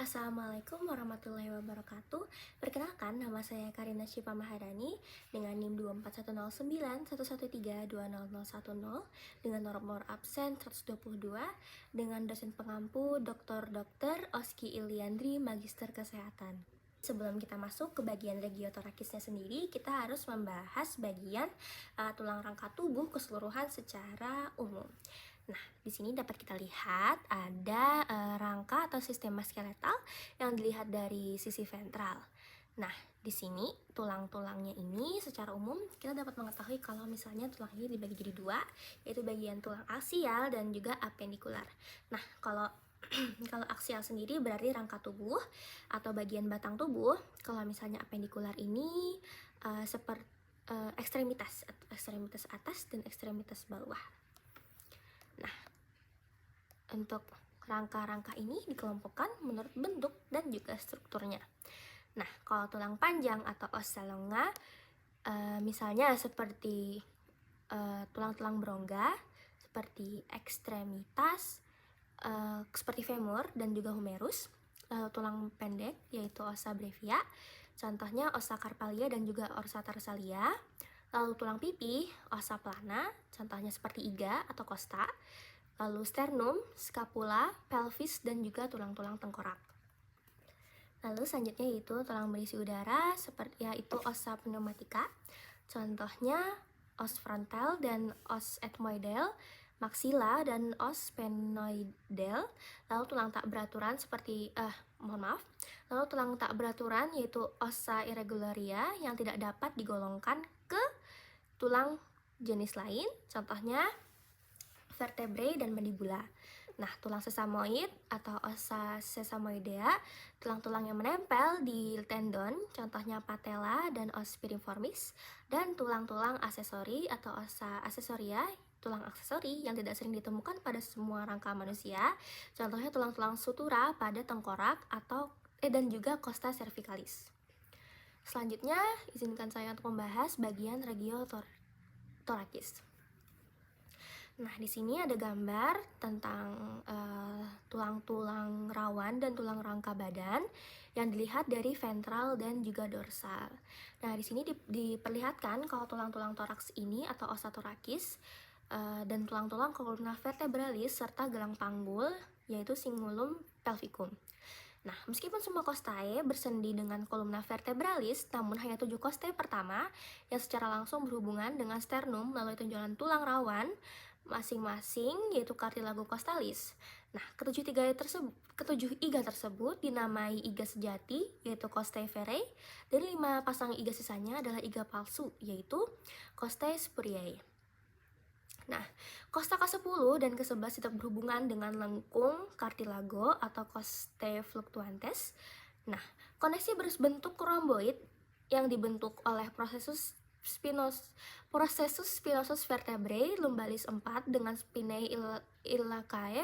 Assalamualaikum warahmatullahi wabarakatuh. Perkenalkan, nama saya Karina Syifa Mahadani dengan NIM 2410911320010 dengan nomor absen 122 dengan dosen pengampu Dr. Oski Iliandri, Magister Kesehatan. Sebelum kita masuk ke bagian regiotorakisnya sendiri, kita harus membahas bagian tulang rangka tubuh keseluruhan secara umum. Nah, di sini dapat kita lihat ada rangka atau sistema skeletal yang dilihat dari sisi ventral. Nah, di sini tulang-tulangnya ini secara umum kita dapat mengetahui kalau misalnya tulang ini dibagi jadi dua, yaitu bagian tulang aksial dan juga apendikular. Nah, kalau kalau aksial sendiri berarti rangka tubuh atau bagian batang tubuh. Kalau misalnya apendikular ini seperti ekstremitas atas dan ekstremitas bawah. Nah, untuk rangka-rangka ini dikelompokkan menurut bentuk dan juga strukturnya. Nah, kalau tulang panjang atau ossa longa, misalnya seperti tulang-tulang berongga, seperti ekstremitas, seperti femur dan juga humerus. Lalu tulang pendek yaitu ossa brevia, contohnya ossa carpalia dan juga ossa tarsalia. Lalu tulang pipi, ossa plana, contohnya seperti iga atau costa. Lalu sternum, scapula, pelvis, dan juga tulang-tulang tengkorak. Lalu selanjutnya yaitu tulang berisi udara, seperti yaitu ossa pneumatica, contohnya os frontal dan os ethmoidal, maxilla dan os sphenoidal. Lalu tulang tak beraturan seperti Lalu tulang tak beraturan yaitu ossa irregularia yang tidak dapat digolongkan ke tulang jenis lain, contohnya vertebrae dan mandibula. Nah, tulang sesamoid atau ossa sesamoidea, tulang-tulang yang menempel di tendon, contohnya patella dan os piriformis, dan tulang-tulang aksesori atau ossa aksesoria, tulang aksesori yang tidak sering ditemukan pada semua rangka manusia, contohnya tulang-tulang sutura pada tengkorak atau dan juga costa cervicalis. Selanjutnya, izinkan saya untuk membahas bagian regiotorakis. Nah, di sini ada gambar tentang tulang-tulang rawan dan tulang rangka badan yang dilihat dari ventral dan juga dorsal. Nah, di sini diperlihatkan kalau tulang-tulang toraks ini atau ossa thoracis dan tulang-tulang columna vertebralis serta gelang panggul yaitu cingulum pelvicum. Nah, meskipun semua costae bersendi dengan columna vertebralis, namun hanya 7 costae pertama yang secara langsung berhubungan dengan sternum melalui tonjolan tulang rawan masing-masing yaitu cartilago costalis. Nah, ketujuh iga tersebut dinamai iga sejati yaitu costae verae, dan 5 pasang iga sisanya adalah iga palsu yaitu costae spuriae. Nah, costa ke-10 dan ke-11 tetap berhubungan dengan lengkung cartilago atau costae fluctuantes. Nah, koneksi berbentuk rhomboid yang dibentuk oleh processus spinosus vertebrae lumbalis 4 dengan spinae iliacae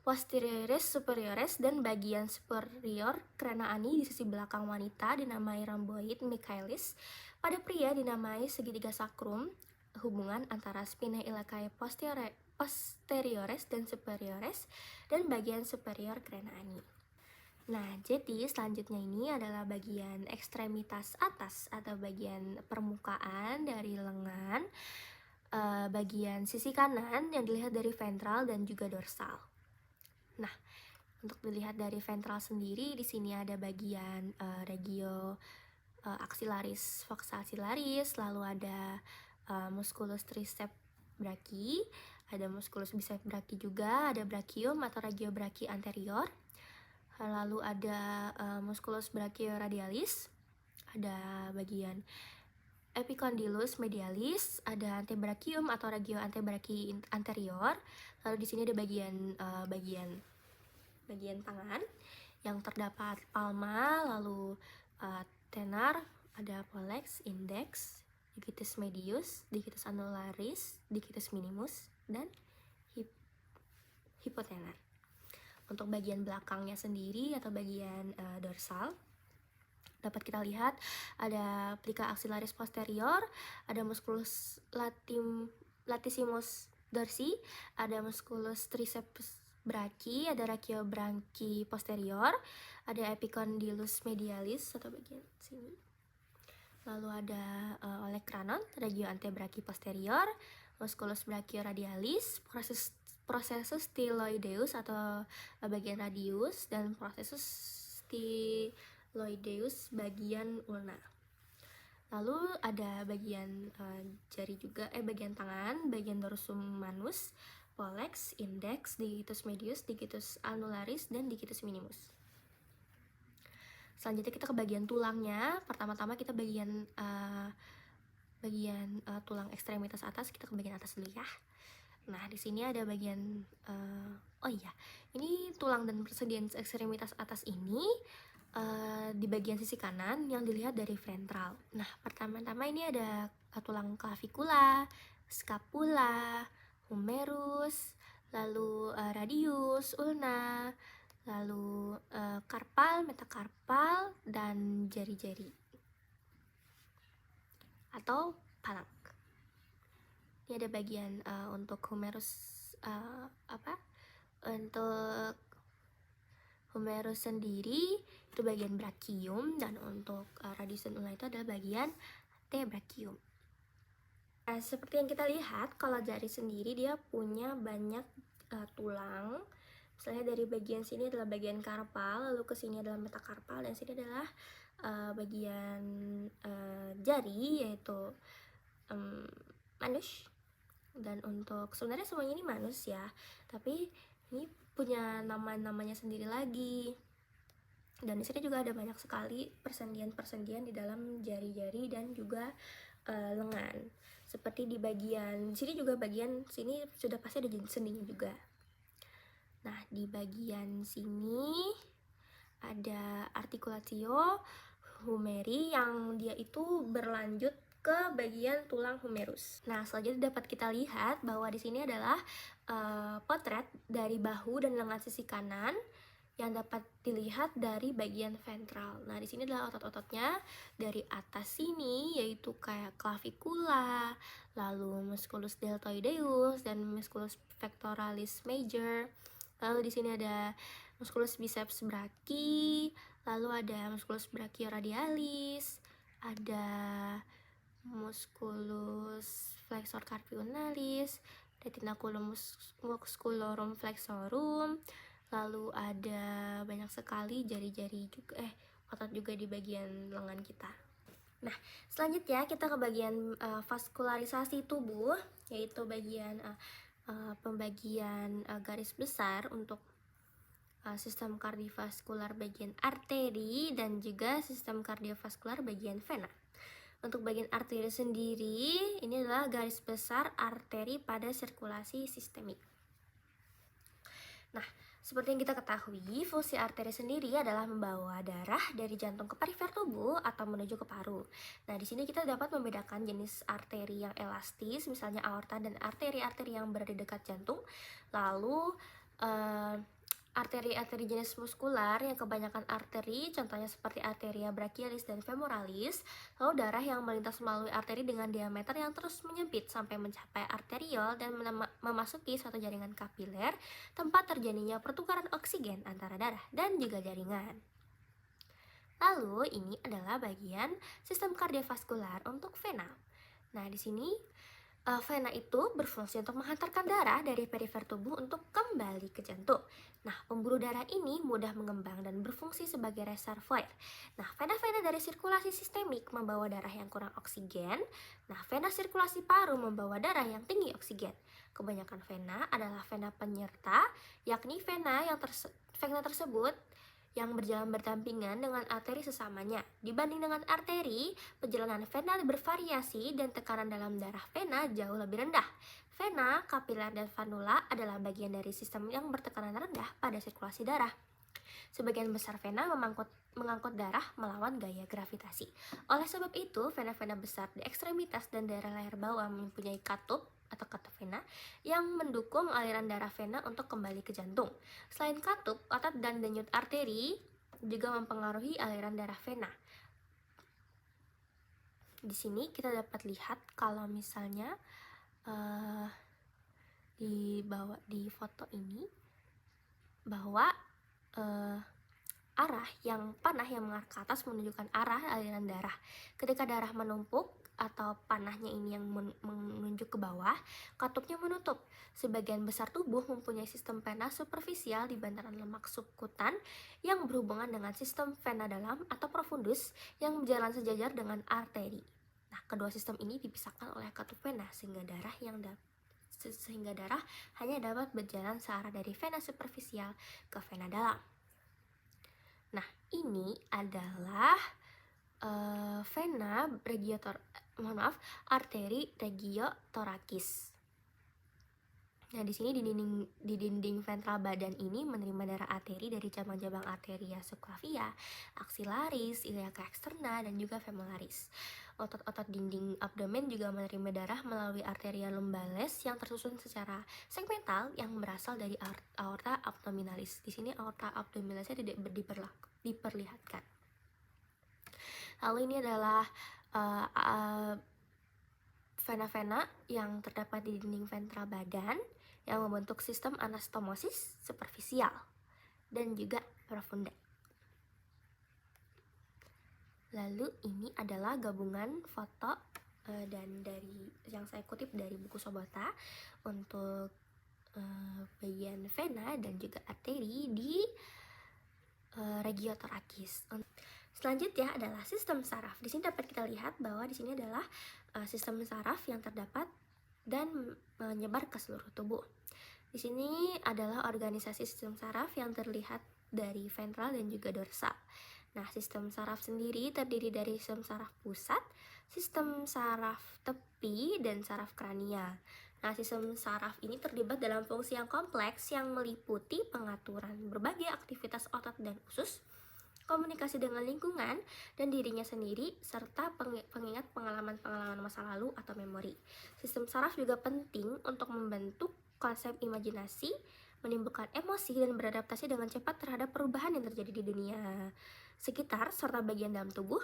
posteriores superiores dan bagian superior craniani di sisi belakang wanita dinamai rhomboid Michaelis. Pada pria dinamai segitiga sacrum, hubungan antara spinae iliacae posteriores dan superiores dan bagian superior craniani. Nah, jadi selanjutnya ini adalah bagian ekstremitas atas atau bagian permukaan dari lengan, bagian sisi kanan yang dilihat dari ventral dan juga dorsal. Nah, untuk dilihat dari ventral sendiri di sini ada bagian regio axillaris foxaxillaris, lalu ada musculus triceps brachii, ada musculus biceps brachii juga, ada brachium atau regio brachii anterior, lalu ada musculus brachioradialis, ada bagian epicondylus medialis, ada antebrachium atau regio antebrachii anterior, lalu di sini ada bagian tangan yang terdapat palma, lalu tenar, ada pollex, index, digitimus medius, digitimus annularis, digitimus minimus, dan hipotenar. Untuk bagian belakangnya sendiri atau bagian dorsal, dapat kita lihat ada plica axillaris posterior, ada musculus latissimus dorsi, ada musculus triceps braki, ada rachiobranchi posterior, ada epicondylus medialis atau bagian sini. Lalu ada olecranon, regio antebraki posterior, musculus brachioradialis, processus styloideus atau bagian radius, dan processus styloideus bagian ulna. Lalu ada bagian jari juga, bagian tangan, bagian dorsum manus, pollex, index, digitus medius, digitus annularis, dan digitus minimus. Selanjutnya kita ke bagian tulangnya. Pertama-tama kita bagian tulang ekstremitas atas, kita ke bagian atas dulu ya. Nah, di sini ada bagian ini tulang dan persediaan ekstremitas atas ini di bagian sisi kanan yang dilihat dari ventral. Nah, pertama-tama ini ada tulang clavicula, scapula, humerus, lalu radius, ulna, lalu karpal, metakarpal, dan jari-jari atau palak. Ini ada bagian untuk humerus, untuk humerus sendiri itu bagian brachium, dan untuk radius dan ulna itu adalah bagian antebrachium. Seperti yang kita lihat, kalau jari sendiri dia punya banyak tulang. Misalnya dari bagian sini adalah bagian karpal, lalu ke sini adalah metakarpal, dan sini adalah bagian jari, yaitu manus. Dan untuk sebenarnya semuanya ini manus ya, tapi ini punya nama-namanya sendiri lagi. Dan di sini juga ada banyak sekali persendian-persendian di dalam jari-jari dan juga lengan. Seperti di bagian sini juga, bagian sini sudah pasti ada sendinya juga. Nah, di bagian sini ada articulatio humeri yang dia itu berlanjut ke bagian tulang humerus. Nah, selanjutnya dapat kita lihat bahwa di sini adalah potret dari bahu dan lengan sisi kanan yang dapat dilihat dari bagian ventral. Nah, di sini adalah otot-ototnya dari atas sini, yaitu kayak clavicula, lalu musculus deltoideus dan musculus pectoralis major. Lalu di sini ada musculus biceps brachii, lalu ada musculus brachioradialis, ada musculus flexor carpi ulnaris, retinaculum musculorum flexorum, lalu ada banyak sekali jari-jari juga, otot juga di bagian lengan kita. Nah, selanjutnya kita ke bagian vaskularisasi tubuh, yaitu bagian pembagian garis besar untuk sistem kardiovaskular bagian arteri dan juga sistem kardiovaskular bagian vena. Untuk bagian arteri sendiri, ini adalah garis besar arteri pada sirkulasi sistemik. Nah, seperti yang kita ketahui, fungsi arteri sendiri adalah membawa darah dari jantung ke perifer tubuh atau menuju ke paru. Nah, di sini kita dapat membedakan jenis arteri yang elastis, misalnya aorta, dan arteri-arteri yang berada di dekat jantung. Lalu arteri-arteri jenis muskular yang kebanyakan arteri, contohnya seperti arteria brachialis dan femoralis. Lalu darah yang melintas melalui arteri dengan diameter yang terus menyempit sampai mencapai arteriol dan memasuki suatu jaringan kapiler, tempat terjadinya pertukaran oksigen antara darah dan juga jaringan. Lalu ini adalah bagian sistem kardiovaskular untuk vena. Nah, di sini vena itu berfungsi untuk menghantarkan darah dari perifer tubuh untuk kembali ke jantung. Nah, pembuluh darah ini mudah mengembang dan berfungsi sebagai reservoir. Nah, vena-vena dari sirkulasi sistemik membawa darah yang kurang oksigen. Nah, vena sirkulasi paru membawa darah yang tinggi oksigen. Kebanyakan vena adalah vena penyerta, yakni vena tersebut yang berjalan berdampingan dengan arteri sesamanya. Dibanding dengan arteri, perjalanan vena bervariasi dan tekanan dalam darah vena jauh lebih rendah. Vena, kapiler, dan vanula adalah bagian dari sistem yang bertekanan rendah pada sirkulasi darah. Sebagian besar vena mengangkut darah melawan gaya gravitasi. Oleh sebab itu, vena-vena besar di ekstremitas dan daerah leher bawah mempunyai katup atau katup vena yang mendukung aliran darah vena untuk kembali ke jantung. Selain katup, otot dan denyut arteri juga mempengaruhi aliran darah vena. Di sini kita dapat lihat kalau misalnya di foto ini bahwa eh, arah yang panah yang mengarah ke atas menunjukkan arah aliran darah. Ketika darah menumpuk atau panahnya ini yang menunjuk ke bawah, katupnya menutup. Sebagian besar tubuh mempunyai sistem vena superficial di bantaran lemak subkutan yang berhubungan dengan sistem vena dalam atau profundus yang berjalan sejajar dengan arteri. Nah, kedua sistem ini dipisahkan oleh katup vena sehingga darah hanya dapat berjalan searah dari vena superficial ke vena dalam. Nah, ini adalah vena arteri regiotorakis. Nah, di sini di dinding ventral badan ini menerima darah arteri dari cabang-cabang arteria subclavia, axillaris, iliaca externa, dan juga femororis. Otot-otot dinding abdomen juga menerima darah melalui arteria lumbales yang tersusun secara segmental yang berasal dari aorta abdominalis. Di sini aorta abdominalisnya tidak diperlihatkan. Lalu ini adalah vena-vena yang terdapat di dinding ventral badan yang membentuk sistem anastomosis superficial dan juga profunda. Lalu ini adalah gabungan foto dan dari yang saya kutip dari buku Sobota untuk bagian vena dan juga arteri di regiotorakis. Selanjutnya adalah sistem saraf. Di sini dapat kita lihat bahwa di sini adalah sistem saraf yang terdapat dan menyebar ke seluruh tubuh. Di sini adalah organisasi sistem saraf yang terlihat dari ventral dan juga dorsal. Nah, sistem saraf sendiri terdiri dari sistem saraf pusat, sistem saraf tepi, dan saraf kranial. Nah, sistem saraf ini terlibat dalam fungsi yang kompleks yang meliputi pengaturan berbagai aktivitas otot dan usus, komunikasi dengan lingkungan dan dirinya sendiri, serta pengingat pengalaman-pengalaman masa lalu atau memori. Sistem saraf juga penting untuk membentuk konsep imajinasi, menimbulkan emosi, dan beradaptasi dengan cepat terhadap perubahan yang terjadi di dunia sekitar serta bagian dalam tubuh.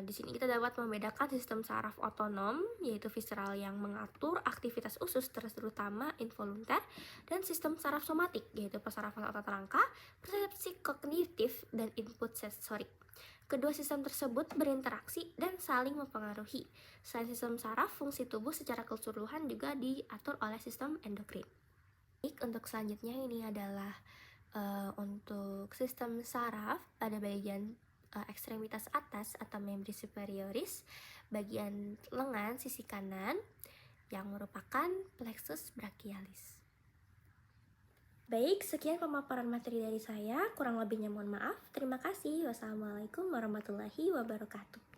Di sini kita dapat membedakan sistem saraf otonom, yaitu visceral yang mengatur aktivitas usus terutama involunter, dan sistem saraf somatik, yaitu persarafan otot rangka, persepsi kognitif, dan input sensorik. Kedua sistem tersebut berinteraksi dan saling mempengaruhi. Selain sistem saraf, fungsi tubuh secara keseluruhan juga diatur oleh sistem endokrin. Untuk selanjutnya ini adalah untuk sistem saraf pada bagian ekstremitas atas atau membran superioris, bagian lengan sisi kanan yang merupakan plexus brachialis. Baik, sekian pemaparan materi dari saya. Kurang lebihnya mohon maaf. Terima kasih. Wassalamualaikum warahmatullahi wabarakatuh.